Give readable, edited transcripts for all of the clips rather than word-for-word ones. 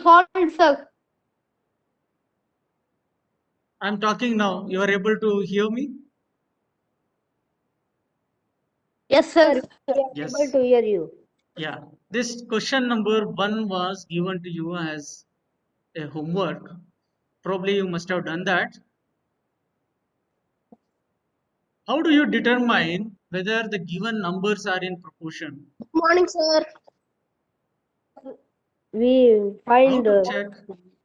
example solved, sir. I'm talking now. You are able to hear me? Yes, sir. We are Yes. able to hear you. Yeah. This question number 1 was given to you as a homework. Probably you must have done that. How do you determine whether the given numbers are in proportion? Good morning, sir. We How find to check?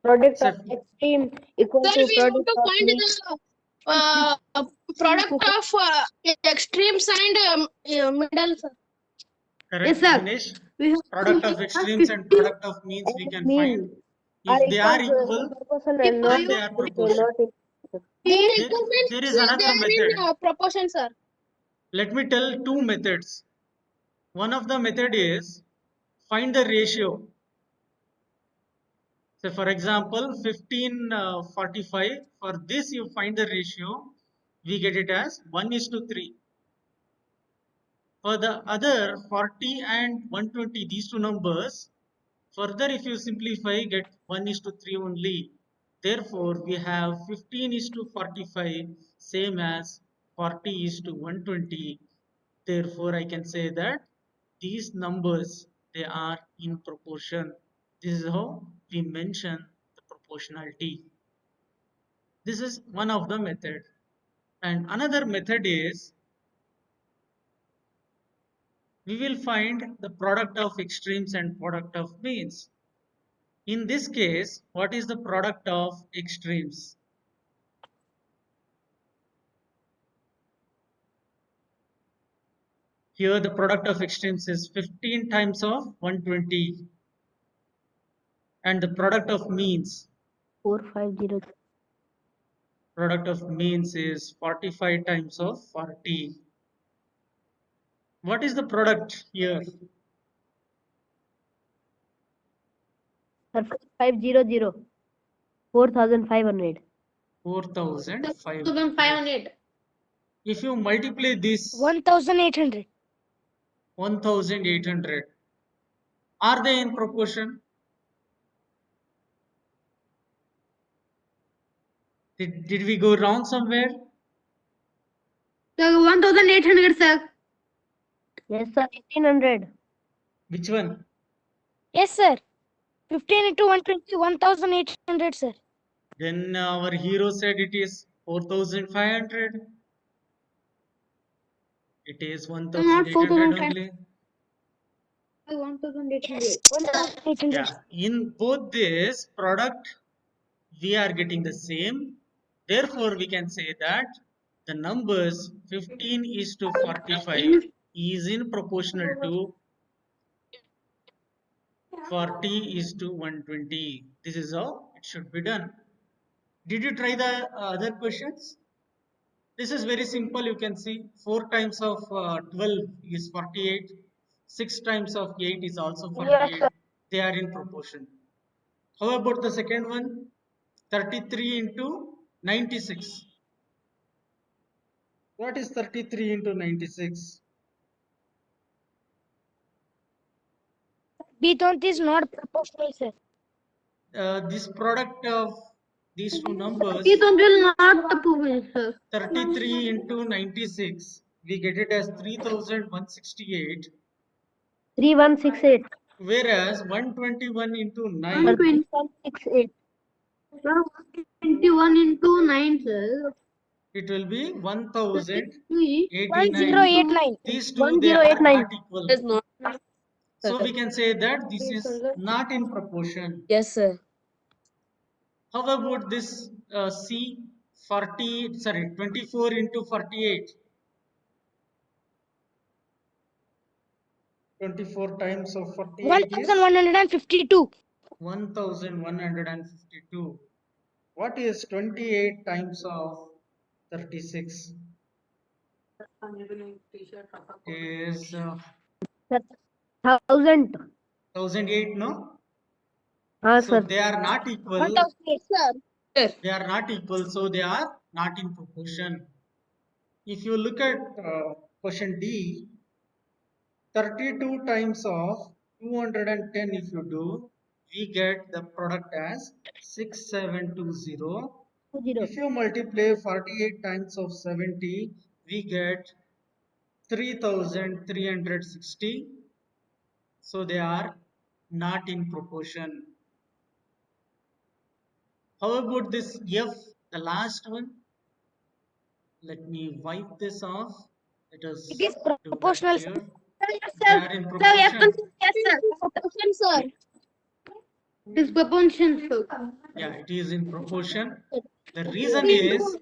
product Say, of extreme equal Sir, to we have product to of find mean. the product of extremes and middle, sir. correct, Yes, sir. Dinesh? We have Product of extremes and product of means we and can find. mean are If they are equal to equal, proportion and not then they are proportion. not in. They are There, equal means there is they another are method. in proportion, sir. Let me tell two methods. One of the method is find the ratio. So for example, 15:45. For this you find the ratio. We get it as 1:3. For the other 40 and 120, these two numbers, further if you simplify, get 1:3 only. Therefore, we have 15:45 same as 40:120. Therefore, I can say that these numbers, they are in proportion. This is how we mention the proportionality. This is one of the method. And another method is we will find the product of extremes and product of means. In this case, what is the product of extremes? Here the product of extremes is 15 times of 120 and the product of means 450. is 45 times of 40. What is the product here? 500. 4,500. 4,500. 2,500. If you multiply this 1,800. 1,800, are they in proportion? Did we go wrong somewhere? So 1,800, sir. Yes, sir. 1,800. Which one? Yes, sir. 15 into 120, 1,800, sir. Then our hero said it is 4,500. It is 1,800 only. 1,800. 1,800. Yeah, in both this product, we are getting the same. Therefore, we can say that the numbers 15:45 is in proportional to 40:120. This is how it should be done. Did you try the other questions? This is very simple. You can see 4 times of 12 is 48. 6 times of 8 is also 48. They are in proportion. How about the second one? 33 into 96. What is 33 into 96? B20 is not proportional, sir. This product of these two numbers, will not prove, sir. 33 into 96, we get it as 3,168. 3,168. Whereas 121 into 9, 1,168. 21 into 9, sir. it will be 1,089. 1,089. These two, they are 1089. not equal. Is not. So we can say that this is not in proportion. Yes, sir. How about this C 24 into 48? 24 times of 48 is 1,152. 1,152. What is 28 times of 36? Is 1,000. 1,008, no? Ah, So sir. they are not equal. 1,008, sir. They are not equal, so they are not in proportion. If you look at question D, 32 times of 210 if you do, we get the product as 6720. 20. If you multiply 48 times of 70, we get 3360. So they are not in proportion. How about this F, the last one? Let me wipe this off. Let us It is do that proportional, here. Sir, They are in sir, proportion. yes, sir. Proportion, sir. This proportion, sir. Yeah, it is in proportion. The reason is,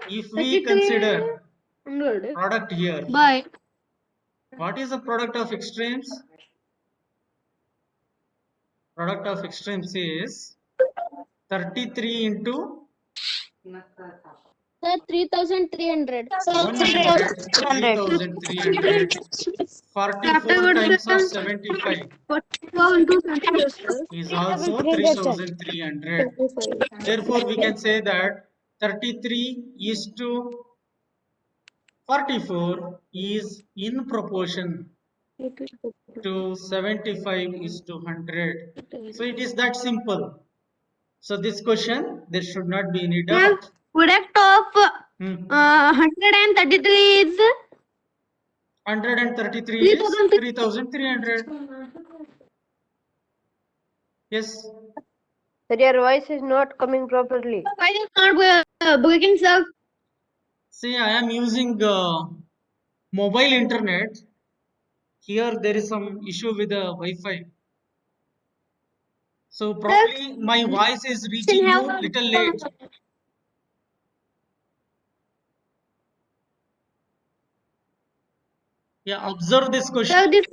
if we consider 100 product here, by what is the product of extremes? Product of extremes is 33 into sir 3300. Sir 100, 300. 3300, 44 Afterwards, times of sir, 75 44 into 20, sir. is also 3,300, sir. 3300. Therefore, we can say that 33 is to 44 is in proportion to 75 is to 100. So it is that simple. So this question, there should not be any doubt. Product of Hmm. 133 is 133 is 3300. Yes. Sir, your voice is not coming properly. why is not breaking, sir? See, I am using mobile internet. Here there is some issue with the Wi-Fi. So probably my voice is reaching you little late. Yeah, observe this question. Sir, this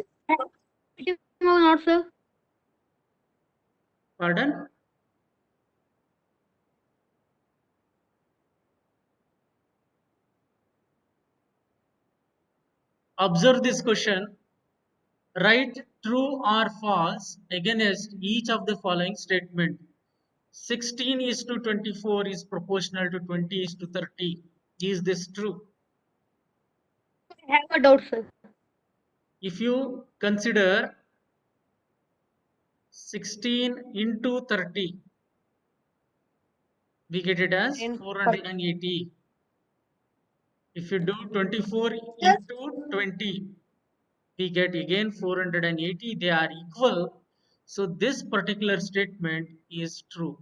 no, not, sir. Pardon? Observe this question. Write true or false against each of the following statement. 16 is to 24 is proportional to 20 is to 30. Is this true? I have a doubt, sir. If you consider 16 into 30, we get it as 480. If you do 24 into 20, we get again 480. They are equal. So this particular statement is true.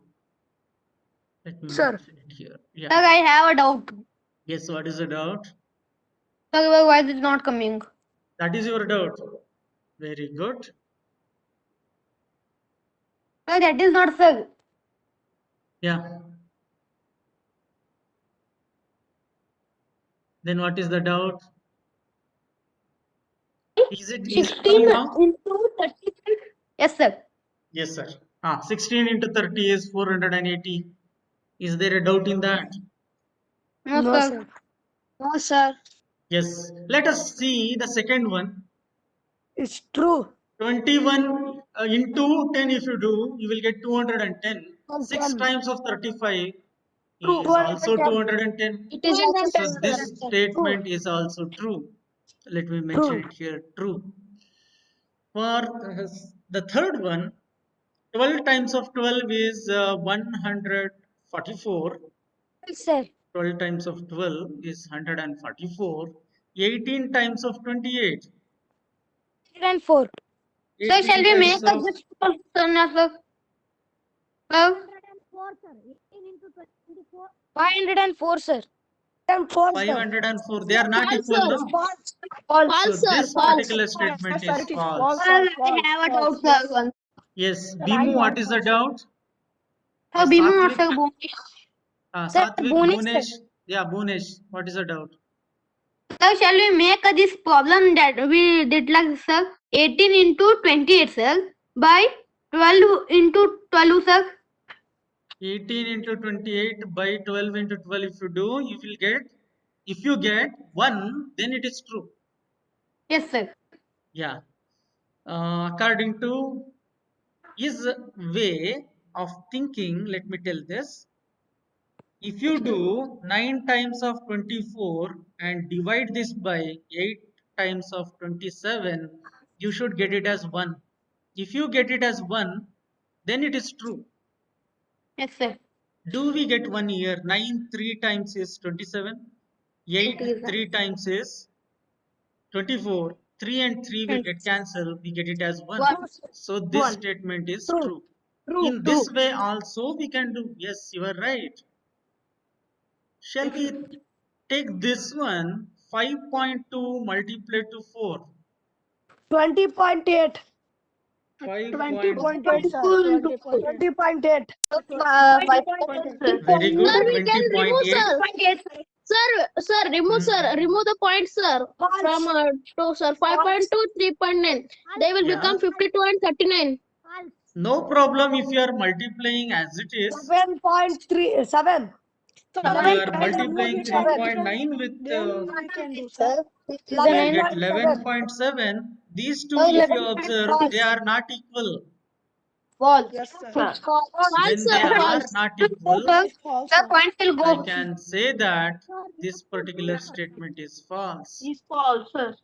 Let me Sir. mention it here. Sir, Yeah. I have a doubt. Yes, what is the doubt? Sir, why is it not coming? That is your doubt. Very good. Sir, that is not, sir. Yeah. Then what is the doubt? Is it 16 coming now? into 36. Yes, sir. Yes, sir. 16 into 30 is 480. Is there a doubt in that? No, sir. No, sir. Yes. Let us see the second one. It's true. 21 into 10 if you do, you will get 210. 6 times of 35 is also 210. It is also So 10, this sir. statement is also true. Let me mention it here, true. For the third one, 12 times of 12 is 144. Sir. 12 times of 12 is 144. 18 times of 28. 104. Sir, shall 18 we times make a of this question, sir? Sir? 504, sir. 504. They are not False, equal, sir. no? False. So False, sir. this False. particular statement Sir, is it is false. Sir, I have a doubt, sir. Yes. Bimu, what is the doubt? Sir, Bhimu, not Satvik? sir. Bhunesh. Sir, Satvik, Bhunesh, sir. Bhunesh. Yeah, Bhunesh. What is the doubt? Sir, shall we make this problem that we did like, sir? 18 into 28, sir. By 12 into 12, sir. 18 into 28 by 12 into 12 if you do, you will get, if you get 1, then it is true. Yes, sir. Yeah. According to his way of thinking, let me tell this. If you do 9 times of 24 and divide this by 8 times of 27, you should get it as 1. If you get it as 1, then it is true. Yes, sir. Do we get 1 year? 9 3 times is 27. 8 3 times is 24. 3 and 3 will get cancelled. We get it as 1. One. So this One. statement is True. true. True. In this way also we can do. Yes, you are right. Shall we take this one? 5.2 multiplied to 4. 20.8. 5.2. sir. 20.8. 20.8. 5.8. Very good. Sir, we can remove, 20.8. sir. Sir, remove, sir. Remove the points, sir. From 2, sir. 5.2, 3.9. They will Yeah. become 52 and 39. No problem if you are multiplying as it is. 7.37. If you are multiplying 3.9 with we can do, sir. you will get 11.7. These two, if you observe, they are not equal. False. Yes, sir. False, When they sir. are False. not equal, The point will I go. can say that this particular statement is false. Is false, sir.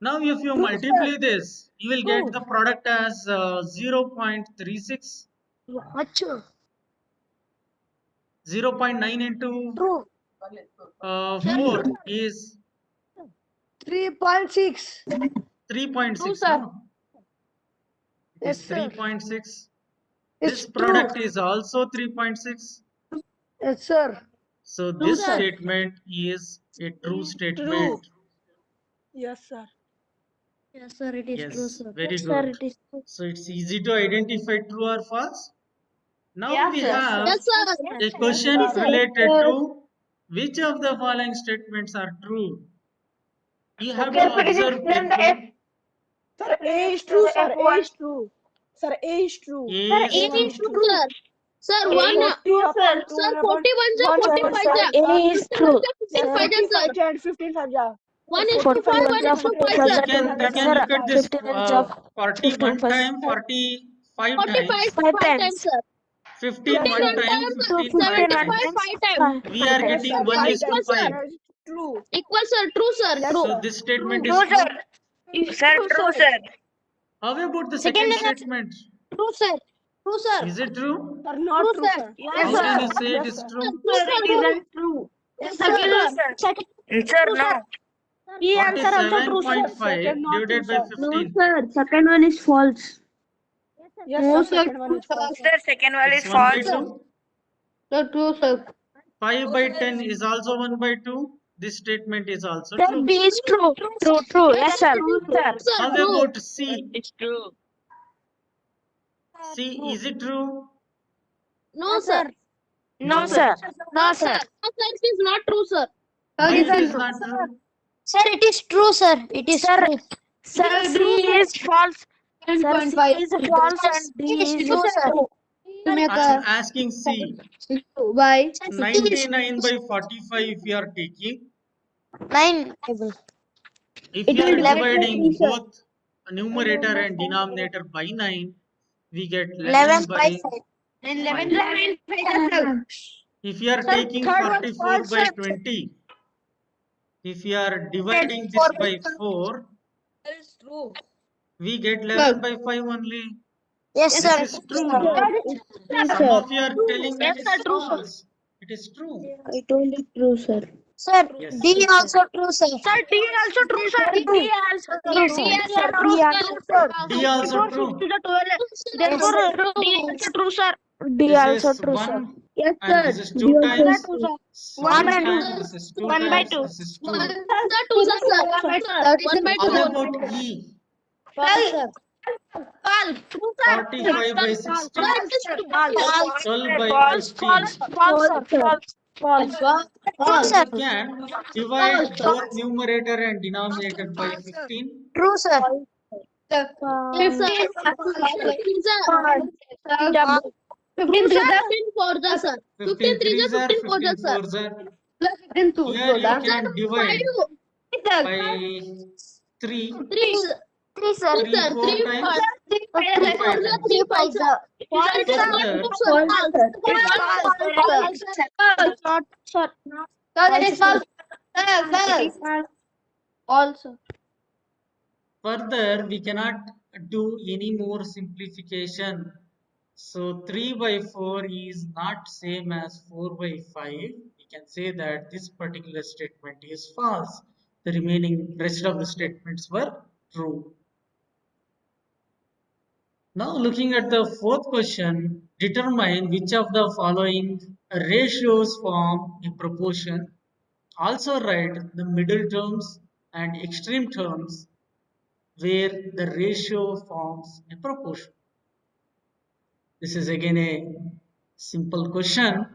Now, if you multiply this, you will get the product as 0.36. 0.9 into True. 4 is 3.6. 3.6. True, sir. No? It Yes, is sir. 3.6. It's This true. product is also 3.6. Yes, sir. So this sir. statement is a true statement. Yes, sir. Yes, sir. It is true, Yes, sir. very Yes, sir. good. It is true. So it's easy to identify true or false. Now Yeah, we sir. have Yes, sir. a question Yes, sir. related to which of the following statements are true. You have Okay, to so it is observe then the carefully. Sir, A is true, sir. A F1. is true. Sir, A is true. A Sir, is it true. is true, sir. Sir, A one. is true, sir. Sir, 41 ja, 45 ja. A is true. 15 Sir, five ja, sir. 45 and 15 ja. 1 is to 5, 1 is to 5 We ja. can look at this 41 time, 45 times, 45 times, sir. 15 15 one one time, time, 15 5 75 times. 5 times. We are Yes, getting sir. 1 is to Equal, sir. 5. True. Equal, sir. True, sir. Yes, True. So sir. this statement True, is true. sir. Sir, true, sir. How about the second statement? True, sir. True, sir. Is it true? Sir, not True, true, sir. sir. Yes, How sir. can you say it Yes, is sir. true? True, Sir, sir. it isn't true. Yes, Second, sir. Sir, True, no. sir. B answer also true, sir. 47.5 not divided true, by sir. 15. sir. Second one is false. Yes, No, sir. sir. Second one is false. Sir, second one It's is 1 by false. 2. So true, sir. 5 by 10 is also 1 by 2. This statement is also Sir, true. B is true. True. Yes, sir. True, sir. Sir, How true. about C? It's true. C, is it true? No, sir. No, sir. No, sir. No, sir. It is not true, sir. Why it it isn't is not true? Sir, it is true, sir. It is true. Sir, C is false. Sir, C 10.5. is false and D is true, sir. I'm asking C. Why? 99 by 45 if you are taking. 9. If It you are will 11 dividing both numerator and denominator by 9, we get 11 11 by 5. 5. 11 5. If you are taking third one 44 false, by sir. 20, if you are dividing this by 4, It's true. we get 11 by 5 only. Yes, This sir. is true, no? Some of you are telling Yes, it sir. is True, sir. false. It is true. I told it true, sir. Sir, Yes. D also true, sir. Sir, D also true, sir. D also true. Yes, sir. True, sir. D also true. Therefore, D also true, sir. D This also is true, sir. 1 Yes, and sir. this is 2 times. One 1 by time, two. this is 2 1 by times, 2. this is 2. 1 sir, 2 sir, sir. 1 by 2. How about E? False, sir. 45 by 60, Sir, it is true. 12 by False, 15. false, sir. False. True, sir. We can divide both numerator and denominator by 15. True, sir. Yes, False. sir. 15 sir. 15 Sir, sir. 15 for the sir. 15 15 3 3s are, 15 for the 15 sir. 4s are. 15 2. Here you can divide 5. by 3. 3 sir. 3 sir. 3 4 times, 3 2 5 sir. times. 3 5 sir. It is not Further, true, sir. False. That is false. False. Also. further we cannot do any more simplification. So 3 by 4 is not same as 4 by 5. We can say that this particular statement is false. The remaining rest of the statements were true. Now looking at the fourth question, determine which of the following ratios form a proportion. Also write the middle terms and extreme terms where the ratio forms a proportion. This is again a simple question.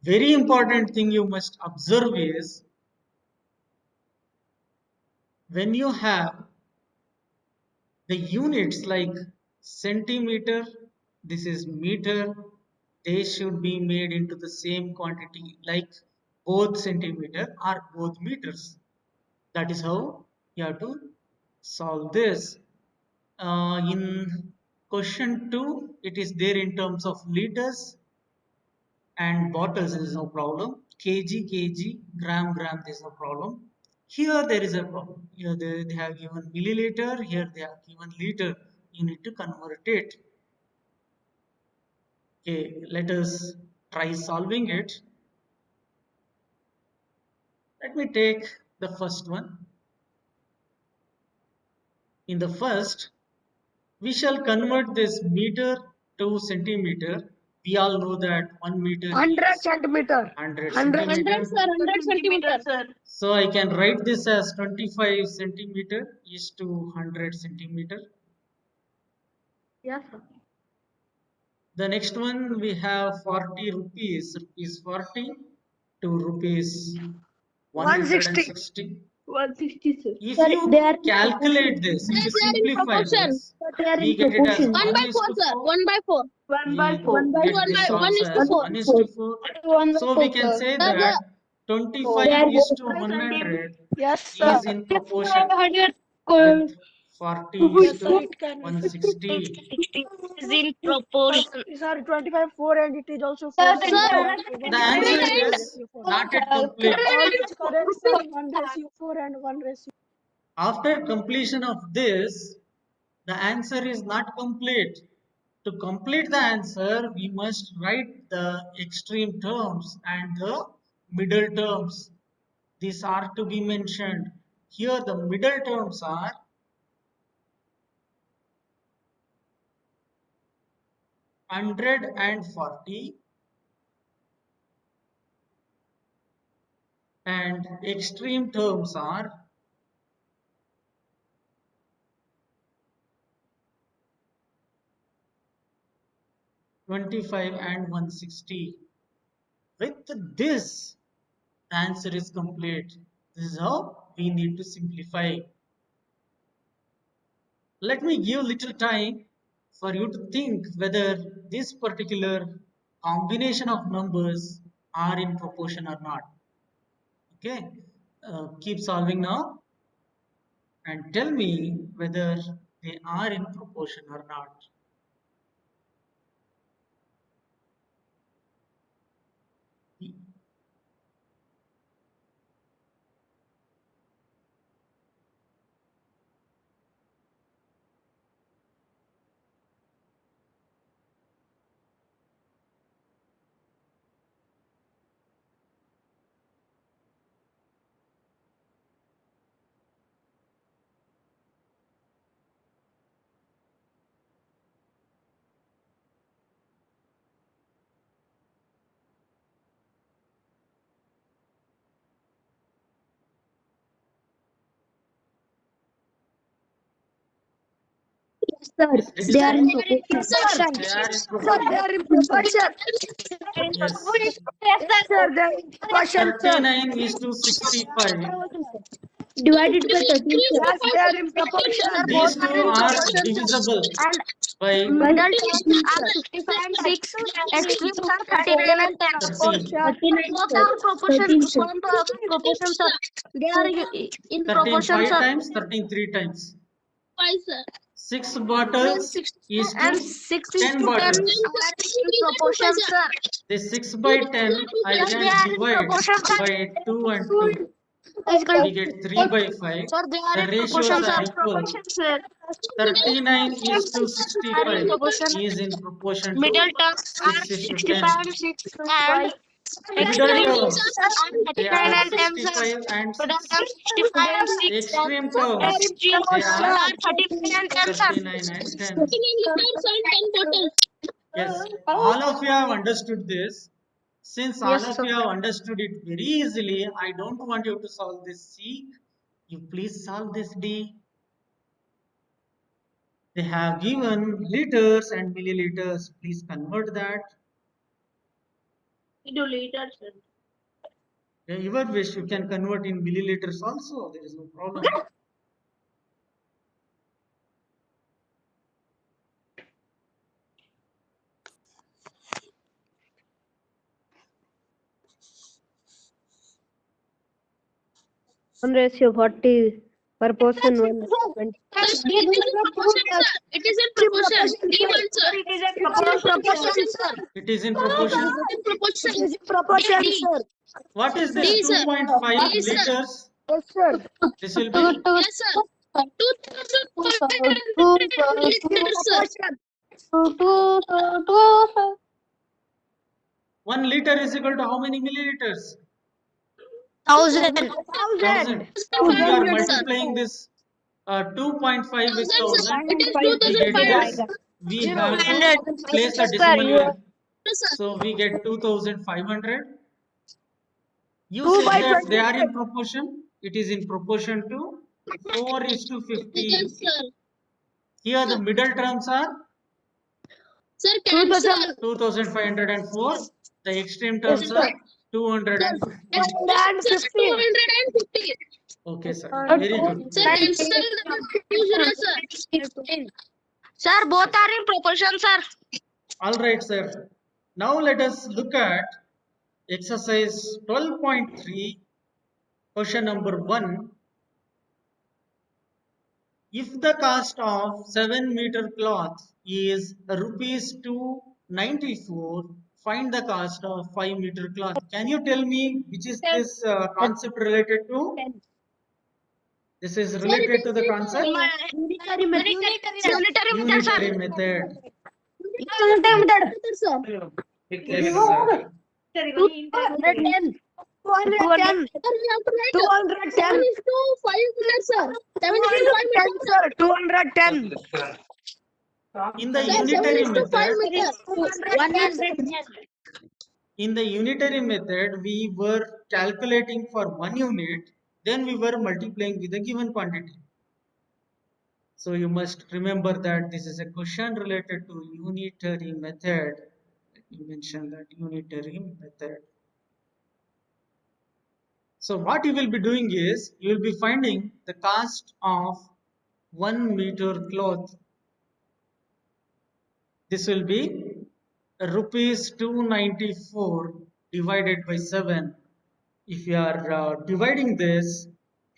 Very important thing you must observe is when you have the units like centimeter, this is meter, they should be made into the same quantity like both centimeter or both meters. That is how you have to solve this. In question 2, it is there in terms of liters and bottles, there is no problem. Kg, gram, there is no problem. Here there is a problem. Here they have given milliliter, here they have given liter. You need to convert it. Okay, let us try solving it. Let me take the first one. In the first, we shall convert this meter to centimeter. We all know that 1 meter 100 is centimeter. 100 100 centimeter. 100 sir, 100 centimeter. So I can write this as 25 centimeter is to 100 centimeter. Yes, sir. The next one we have 40 rupees, rupees 40 to rupees 160. 160, sir. If Sir, you they are in calculate proportion. this, if you They are in simplify proportion. this, Sir, they are we in get it as proportion. 1 by 4 sir, 1:4. 1 by 4. 1 by We 4. get 1 this by 1 also is to as 4. 1:4. 1 by So 4, we can sir. say Sir, that They 25 are is to 5 100 Yes, sir. is in proportion 500 with 40 is Yes, to sir. It can be 160. is in proportion. Sir, 25 4 and it is also 4 Sir, So centimeter. the 1 answer ratio 1 is ratio 4. not yet complete. All is correct, sir. 1 ratio 4 and 1 ratio. After completion of this, the answer is not complete. To complete the answer, we must write the extreme terms and the middle terms. These are to be mentioned. Here the middle terms are 140 and extreme terms are 25 and 160. With this, the answer is complete. This is how we need to simplify. Let me give little time for you to think whether this particular combination of numbers are in proportion or not. Okay, keep solving now and tell me whether they are in proportion or not. Sir, Yes, did you they are say in proportion. Sir, they are in Sir, they proportion? are in proportion. Yes, Yes, sir, they are in proportion, sir. 39 is to 65. Divided by 13, sir. Yes, they are in 15 proportion. sir, These Both two are in are proportion, sir. divisible And by middle terms 15 are sir. 65 and 6. Extremes are 39 and 10. 13. 39, both are proportion. Both are proportions, sir. They are in 13 proportion, 5 sir. times, 13 3 times. 5 sir. 6 bottles is And to 6 is 10 to 10 bottles. are in proportion, sir. This 6 by 10 I Yes, they can are in divide proportion, sir. by 2 and 2. we get 3 by 5. Sir, they are The in ratios proportion, are sir. equal. Sir. 39 is to Are in 65 proportion. is in proportion Middle to terms are 6 is to 65 10. and 6 and Middle extreme terms, are they 39 are and 10, sir. 65 and Middle 6. terms 65 and 6. Extreme terms, Extreme they are are 39 and 10, sir. 39 and 10. 10 liters and 10 bottles. Yes, all of you have understood this. Since all Yes, of sir. you have understood it very easily, I don't want you to solve this C. You please solve this D. They have given liters and milliliters. Please convert that. Do liters. Yeah, your wish, you can convert in milliliters also. There is no problem. One ratio 40 per person. 120. Sir, it is in proportion, sir. It is in proportion. D1, sir. It is a proportion, sir. It is in proportion. In proportion. Proportion, D. sir. What is this D, sir. 2.5 D, sir. liters? Yes, sir. This will be Yes, sir. 2,500 liters, sir. 1 liter is equal to how many milliliters? 1000. 1000. If you are multiplying this 2.5 with 1000, It is we get 2,500. this. We have to place the decimal here. So we get 2500. You said that they are in proportion. It is in proportion to 4 is to 50. Yes, sir. Here the middle terms are Sir, cancel. 2504. The extreme terms are 250. Sir, 250. Okay, sir. Very good. Sir, cancel the usual, sir. Sir, both are in proportion, sir. All right, sir. Now let us look at exercise 12.3, question number 1. If the cost of 7-meter cloth is rupees 294, find the cost of 5-meter cloth. Can you tell me which is this concept related to? This is related to the concept Unitary method, sir. unitary method. Unitary method. Sir. Yes, sir. 210. 210. Sir, we have to write 210. 7 is to 5 meters, sir. 7 is to 5 meters, sir. 210. In the Sir, 7 unitary is to 5 method, meters. 110. in the unitary method, we were calculating for 1 unit, then we were multiplying with a given quantity. So you must remember that this is a question related to unitary method. Let me mention that unitary method. So what you will be doing is, you will be finding the cost of 1 meter cloth. This will be rupees 294 divided by 7. If you are dividing this,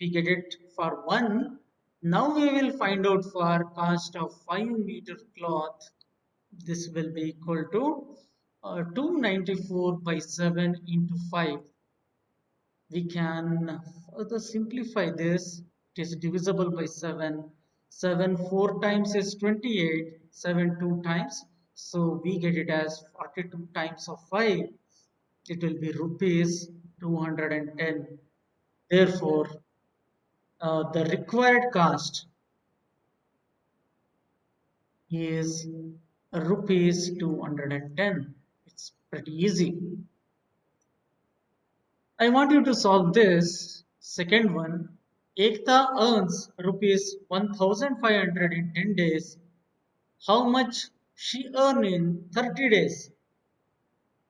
we get it for 1. Now we will find out for cost of 5-meter cloth. This will be equal to 294 by 7 into 5. We can further simplify this. It is divisible by 7. 7 4 times is 28. 7 2 times. So we get it as 42 times of 5. It will be rupees 210. Therefore, the required cost is rupees 210. It's pretty easy. I want you to solve this second one. Ekta earns rupees 1500 in 10 days. How much she earn in 30 days?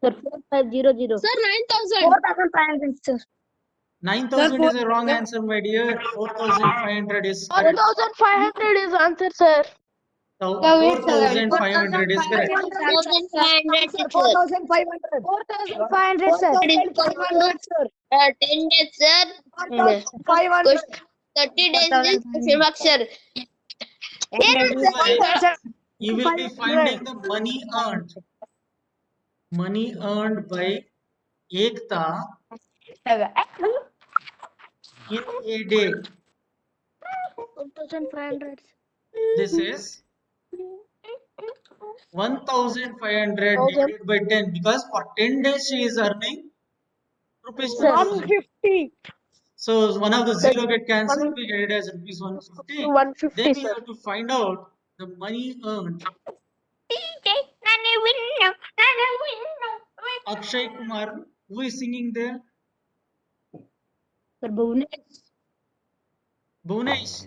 Sir, 4500. Sir, 9,000. 4,500, sir. 9000 is a wrong answer, my dear. 4500 is correct. 4,500 is answer, sir. 4500 is correct. 4,500, sir. 4,500. 4,500, sir. 4,500, sir. 10 days, sir. 500. 30 days is question mark, sir. You will be finding the money earned. Money earned by Ekta in a day. 1,500. This is 1,500 divided by 10 because for 10 days she is earning rupees 1,000. 150. So one of the zero get cancelled, we get it as rupees 150. 150, Then we sir. have to find out the money earned. Akshay Kumar, who is singing there? Sir, Bhuvanesh. Bhunesh.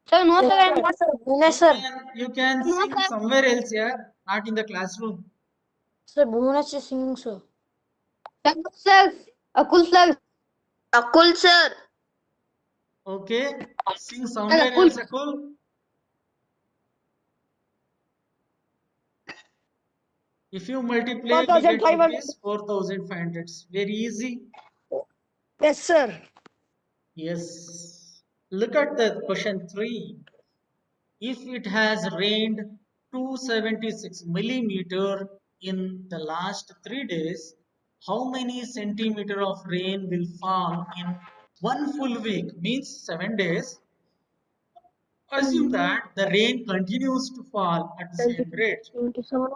Sir, no, sir, I am not. Bhuvanesh, sir. You can No, sing sir. somewhere else here, not in the classroom. Sir, Bhuvanesh is singing, sir. Sir, Akul, sir. Akul sir. Okay, sing somewhere Akul. else, Akul. If you multiply, we get 4,500. rupees 4,500. It's very easy. Yes, sir. Yes. Look at the question 3. If it has rained 276 millimeter in the last 3 days, how many centimeter of rain will fall in one full week? Means 7 days. Assume that the rain continues to fall at the same rate. 27.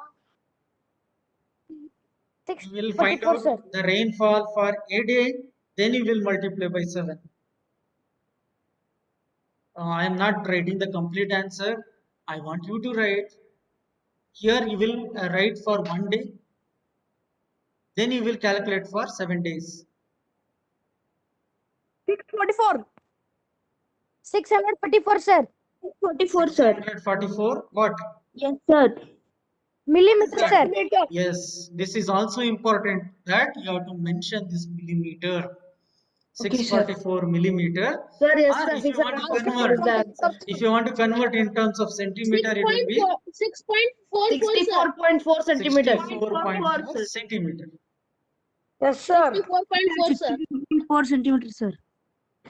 You will find 644, out sir. the rainfall for a day, then you will multiply by 7. I am not writing the complete answer. I want you to write. Here you will write for 1 day, then you will calculate for 7 days. 644. 644, sir. 44 sir. 644 what? Yes sir. Millimeter, sir. Yes, this is also important that you have to mention this millimeter. 644 millimeter. Sir, yes Or sir. if you want to convert, if you want to convert in terms of centimeter, it will be 6.44 centimeters. 64.4 centimeter. Yes, sir. 64.4 sir. 4 centimeters, sir.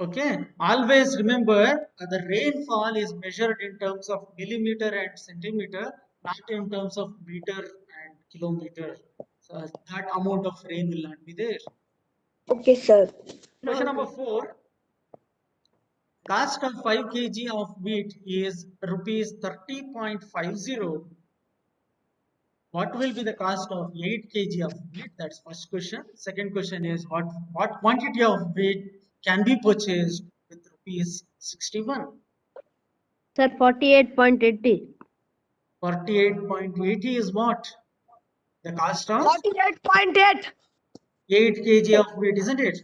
Okay, always remember the rainfall is measured in terms of millimeter and centimeter, not in terms of meter and kilometer. So that amount of rain will not be there. Okay, sir. Question number 4. Cost of 5 kg of wheat is rupees 30.50. What will be the cost of 8 kg of wheat? That's first question. Second question is what quantity of wheat can be purchased with rupees 61? Sir, 48.80. 48.80 is what? The cost of 48.8. 8 kg of wheat, isn't it?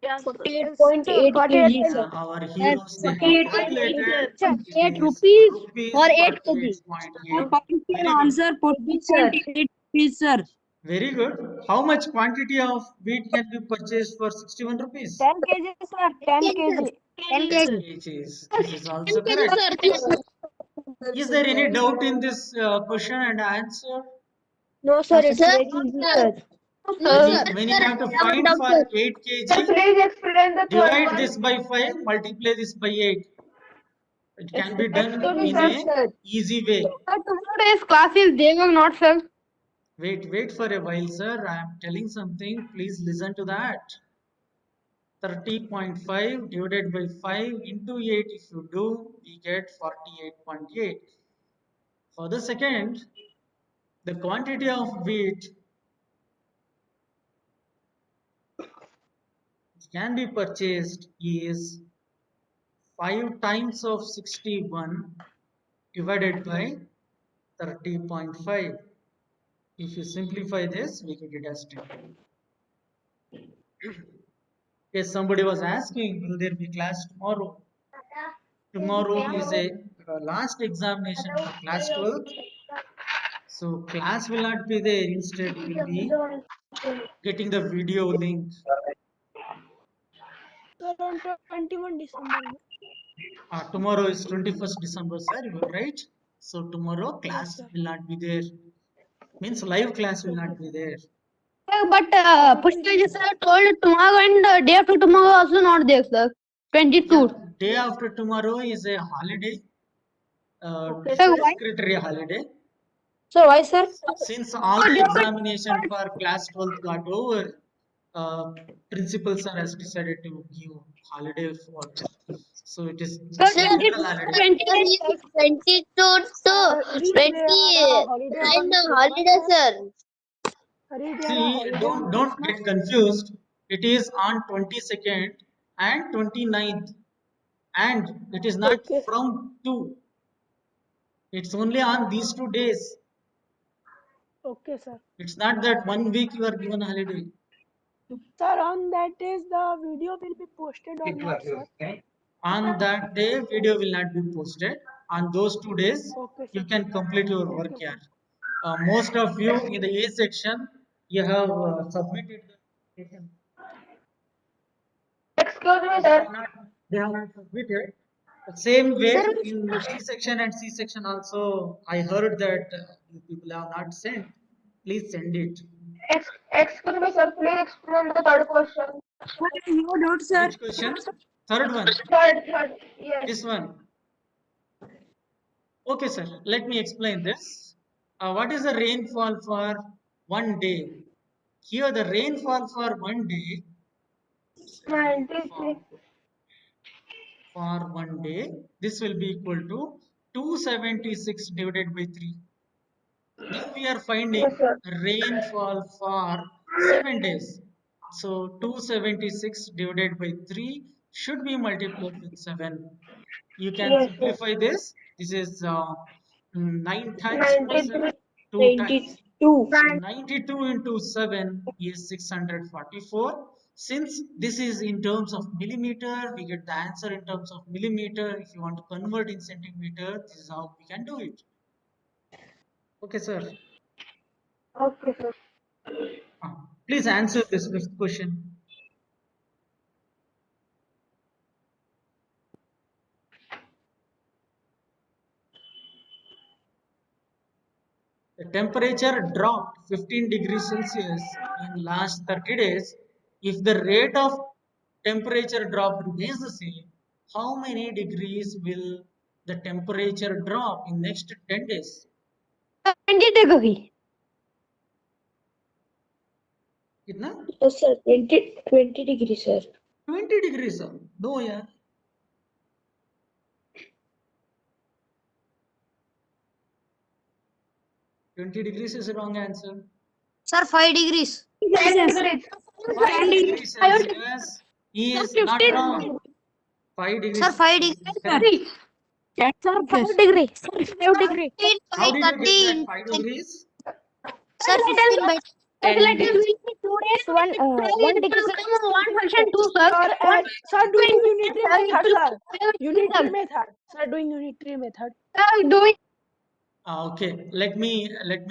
48.8 kg, sir. Our heroes, they have calculated Sir, it 8 is rupees rupees for 8 kg. 48.8. Very good. Answer 48.8 rupees, sir. Very good. How much quantity of wheat can be purchased for 61 rupees? 10 kg, sir. 10 kg. 10 kg. Kgs. This is also 10 kg correct. sir. Is there any doubt in this question and answer? No, sir. It's Sir, very easy, sir. No sir. When you have to I have a find doubt, for sir. 8 kg, Please explain the divide this by 5, multiply this by 8. It can be done in a easy way. Sir, tomorrow's class is there or not, sir? Wait for a while, sir. I am telling something. Please listen to that. 30.5 divided by 5 into 8. If you do, we get 48.8. For the second, the quantity of wheat can be purchased is 5 times of 61 divided by 30.5. If you simplify this, we get it as 10. Yes, somebody was asking, will there be class tomorrow? Tomorrow is a last examination for class 12th. So class will not be there. Instead, you will be getting the video link. Sir, on 21 December. Tomorrow is 21st December, sir. You are right. So tomorrow class will not be there. Means live class will not be there. Sir, but Pushkar sir told tomorrow and day after tomorrow also not there, sir. 22. Yeah, day after tomorrow is a holiday. Sir, why? Secretary holiday. Sir, why, sir? Since all the examination for class 12th got over, principal sir has decided to give holiday for them. So it is Sir, general holiday. 22 to Sir, 29 holiday, sir. See, don't get confused. It is on 22nd and 29th, and it is not from 2. It's only on these 2 days. Okay, sir. It's not that 1 week you are given holiday. Sir, on that days the video will be posted or not, sir? On that day, video will not be posted. On those 2 days, Okay, you sir. can complete your work Okay, here. sir. Most of you in the A section, you have submitted the application. excuse me, They sir. have not, they have not submitted. The same way Sir, in B section and C section also, I heard that you people have not sent. Please send it. excuse me, sir. Please explain the third question. No doubt, sir. Which question? Third one. Third. Yes. This one. Okay, sir. Let me explain this. What is the rainfall for 1 day? Here, the rainfall for 1 day. Ninety-three. For 1 day, this will be equal to 276 divided by 3. Now we are finding Yes, sir. rainfall for 7 days. So 276 divided by 3 should be multiplied with 7. You can Yes, sir. simplify this. This is 9 times plus 7, 93. 2 times. 92. So 92 into 7 is 644. Since this is in terms of millimeter, we get the answer in terms of millimeter. If you want to convert in centimeter, this is how we can do it. Okay, sir. Okay, sir. Please answer this fifth question. The temperature dropped 15 degrees Celsius in last 30 days. If the rate of temperature drop remains the same, how many degrees will the temperature drop in next 10 days? 20 degree. कितना? Yes, sir. 20 degrees, sir. 20 degrees, sir. No, yeah. 20 degrees is the wrong answer. Sir, 5 degrees. 10 degrees. 5 degrees Celsius is not 15 wrong. 5 degrees Sir, 5 Celsius degrees. is correct. Sir, 5 degree. Sir, 5 degree. 15 How by did you get 30 that in 5 degrees? Sir, 15 by 10 It days. will be 2 days, 1 degree. One function two, sir. Sir, doing Doing unitary method, sir. Unitary method. Sir, doing unitary method. Doing Okay, let me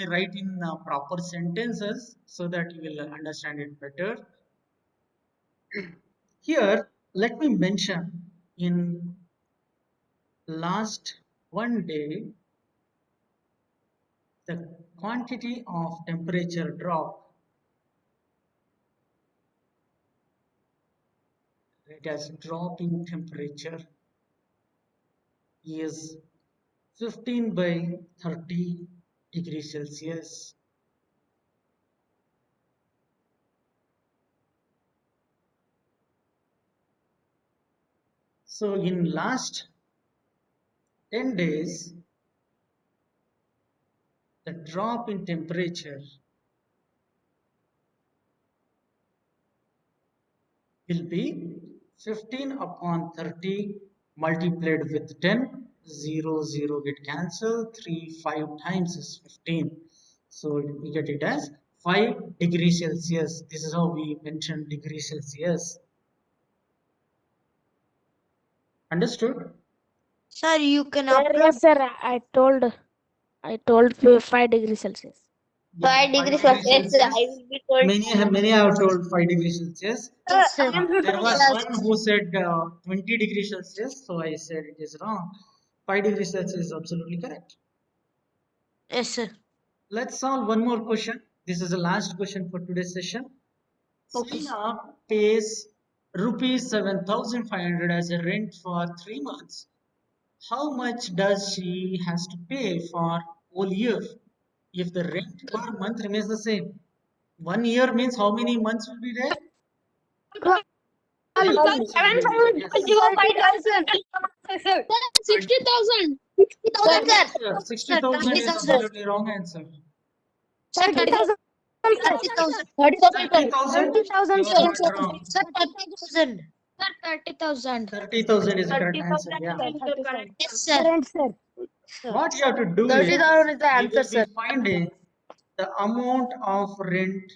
write in proper sentences so that you will understand it better. Here, let me mention in last 1 day the quantity of temperature drop. It has drop in temperature is 15 by 30 degrees Celsius. So in last 10 days, the drop in temperature will be 15 upon 30 multiplied with 10. 0, 0 get cancelled. 3, 5 times is 15. So we get it as 5 degrees Celsius. This is how we mention degrees Celsius. Understood? Sir, you can Sir, upload. yes, sir. I told 5 degrees Celsius. Yeah, 5 degrees Celsius. I will be told. Many have told 5 degrees Celsius. Yes, sir. There was Yes. one who said 20 degrees Celsius, so I said it is wrong. 5 degrees Celsius is absolutely correct. Yes, sir. Let's solve one more question. This is the last question for today's session. Okay, Sina pays rupees 7,500 as a rent for 3 months. How much does she has to pay for whole year if the rent per month remains the same? 1 year means how many months will be there? Sir. 60,000. 60,000, 60,000 is 30,000. absolutely wrong answer. Sir, 30,000. 30,000. 30,000, 30,000, you sir. are not wrong. Sir, 30,000. Sir, 30,000. 30,000 is the correct answer. Yeah. Yes, sir. Correct, sir. What you have to do is, 30,000 is the we answer, will sir. be finding the amount of rent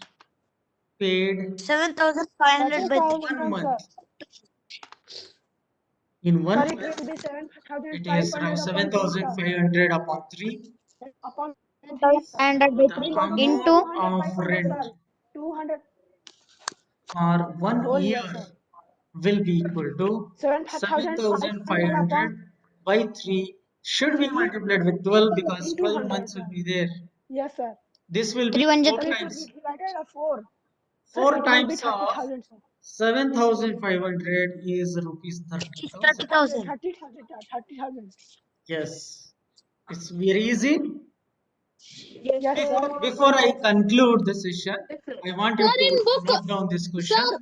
paid 7,500 by 3. 1 month. In 1 Sir, it month, will be 7,500 it is around 7,500 upon 3. upon 500 by The 3 amount into of rent 200 for 1 whole year, year sir. will be equal to 7,500 by 3 should be multiplied with 12 because 12 months will be there. Yes, sir. This will be 3 1 4 Sir, it will times. be divided by 4. 4 It will be times of 30,000, sir. 7,500 is rupees It's 30,000. 30,000. 30,000. Yes, it's very easy. Yes, sir. Before I conclude the session, I want you Sir, in to book, note down this question. sir,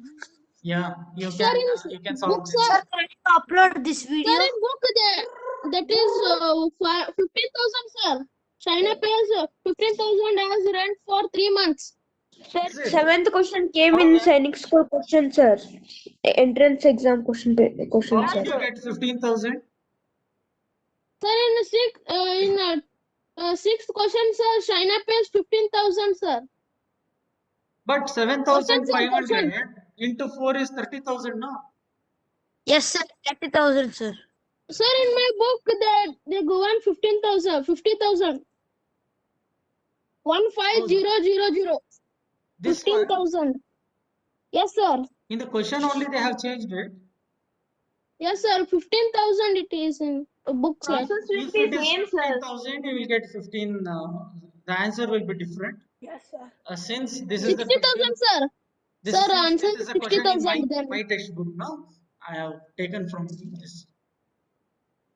Yeah, sir, you can in solve book, this. sir, Sir, can you upload this sir, video? in book, that is 15,000, sir. China pays 15,000 as rent for 3 months. Is it? Seventh question came How in then? Sainik school question, sir. Entrance exam question, How sir. did you get 15,000? Sir, in sixth question, sir, China pays 15,000, sir. But Question, sir, 7,500 into 4 is 30,000 now. Yes, sir. 30,000, sir. Sir, in my book, they go on 15,000, 50,000. 15000. This one, 15,000. Yes, sir. in the question only they have changed it. Yes, sir. 15,000 it is in a book, sir. If it is 15,000, you will get 15. The answer will be different. Yes, sir. Since this is the 60,000, question, sir. this Sir, since answer this is is a question in 60,000 then. my textbook now, I have taken from this.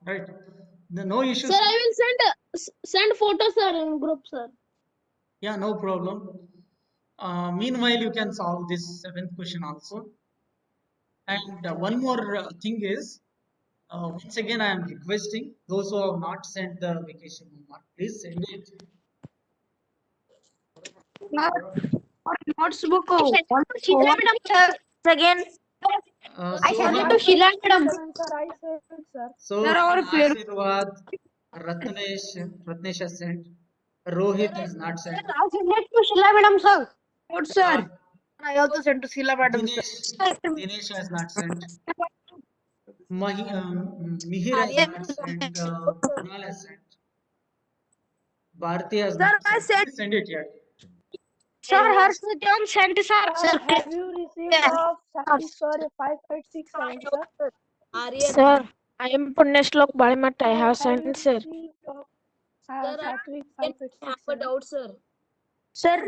Right? No issues. Sir, I will send photo, sir, in group, sir. Yeah, no problem. Meanwhile, you can solve this 7th question also. And one more thing is, once again, I am requesting those who have not sent the vacation homework, please send it. notes book. Again, I sent it Soham, to Sheila madam. Sir, I said, sir. Soham, Ashirwad, Ratnesh has sent. Rohit has not sent. I sent it to Sheila madam, sir. Uh, sir. I also sent to Sheila madam, sir. Dinesh has not sent. Mihir has not sent. Kunal has sent. Bharti has not I sent. sent- Please send it here. Sir, Harshadam sent, sir. Sir, have you received of Satisfy 5867, sir? Sir, I am Punyashlok Balimat. I have sent, sir. Sattvic 5867. Sir,